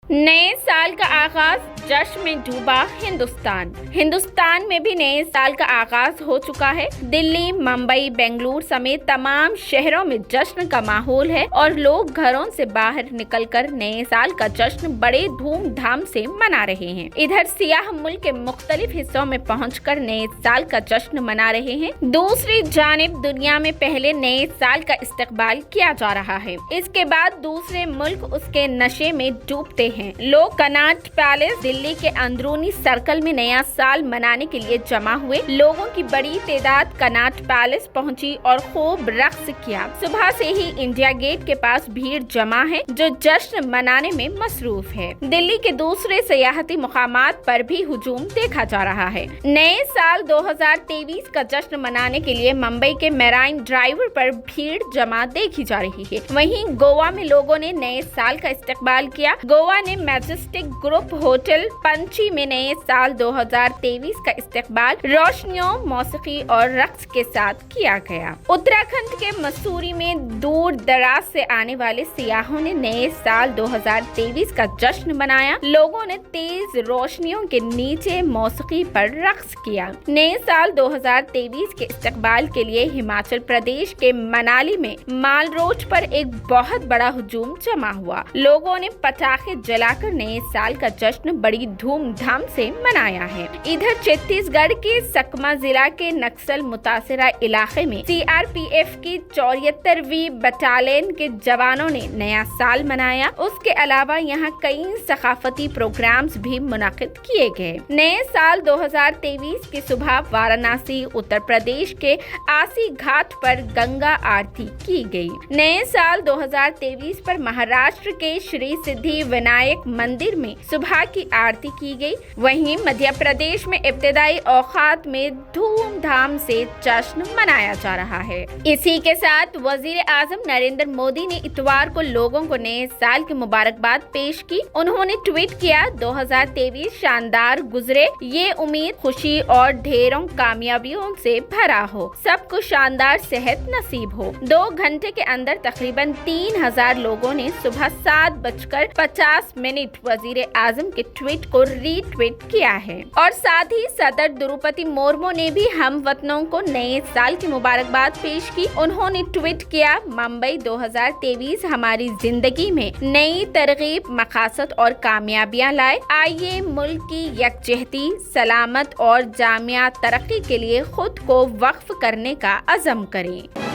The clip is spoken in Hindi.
नए साल का आगाज जश्न में डूबा हिंदुस्तान में भी नए साल का आगाज हो चुका है। दिल्ली, मुंबई, बेंगलुरु समेत तमाम शहरों में जश्न का माहौल है और लोग घरों से बाहर निकलकर नए साल का जश्न बड़े धूमधाम से मना रहे हैं। इधर सियाह मुल्क के मुख्तलिफ हिस्सों में पहुंचकर नए साल का जश्न मना रहे हैं। दूसरी जानिब दुनिया में पहले नए साल का इस्तकबाल किया जा रहा है, इसके बाद दूसरे मुल्क उसके नशे में डूबते हैं। लोग कनॉट पैलेस दिल्ली के अंदरूनी सर्कल में नया साल मनाने के लिए जमा हुए। लोगों की बड़ी तादाद कनॉट पैलेस पहुंची और खूब रक्स किया। सुबह से ही इंडिया गेट के पास भीड़ जमा है जो जश्न मनाने में मसरूफ है। दिल्ली के दूसरे सियाहती मुकामात पर भी हुजूम देखा जा रहा है। नए साल 2023 का जश्न मनाने के लिए मुंबई के मेराइन ड्राइव पर भीड़ जमा देखी जा रही है। वहीं गोवा में लोगों ने नए साल का इस्तकबाल किया। गोवा ने मैजेस्टिक ग्रुप होटल पंची में नए साल 2023 का इस्तकबाल रोशनियों, मौसीकी और रक्स के साथ किया गया। उत्तराखंड के मसूरी में दूर दराज से आने वाले सियाहों ने नए साल 2023 का जश्न मनाया। लोगों ने तेज रोशनियों के नीचे मौसीकी पर रक्स किया। नए साल 2023 के इस्तकबाल के लिए हिमाचल प्रदेश के मनाली में माल रोड पर एक बहुत बड़ा हुजूम जमा हुआ। लोगों ने पटाखे जलाकर नए साल का जश्न बड़ी धूमधाम से मनाया है। इधर छत्तीसगढ़ के सकमा जिला के नक्सल मुतासिरा इलाके में सीआरपीएफ की 74वीं बटालियन के जवानों ने नया साल मनाया। उसके अलावा यहाँ कई सकाफती प्रोग्राम्स भी मुनाकिद किए गए। नए साल 2023 की सुबह वाराणसी, उत्तर प्रदेश के आसी घाट पर गंगा आरती की गई। नए साल 2023 पर महाराष्ट्र के श्री सिद्धि विनायक मंदिर में सुबह की आरती की गई। वहीं मध्य प्रदेश में इब्तिदाई औकात में धूमधाम से जश्न मनाया जा रहा है। इसी के साथ वजीर आजम नरेंद्र मोदी ने इतवार को लोगों को नए साल की मुबारकबाद पेश की। उन्होंने ट्वीट किया, 2023 शानदार गुजरे, ये उम्मीद, खुशी और ढेरों कामयाबियों से भरा हो। सबको शानदार सेहत नसीब हो। 2 घंटे के अंदर तकरीबन 3000 लोगों ने सुबह 7:50 वजीर आजम के ट्वीट को रीट्वीट किया है। और साथ ही सदर द्रौपदी मुर्मू ने भी हम वतनों को नए साल की मुबारकबाद पेश की। उन्होंने ट्वीट किया, मुंबई 2023 हमारी जिंदगी में नई तरगीब, मकासद और कामयाबियां लाए। आइए मुल्क की यकजहती, सलामत और जामिया तरक्की के लिए खुद को वक्फ करने का अज़म करें।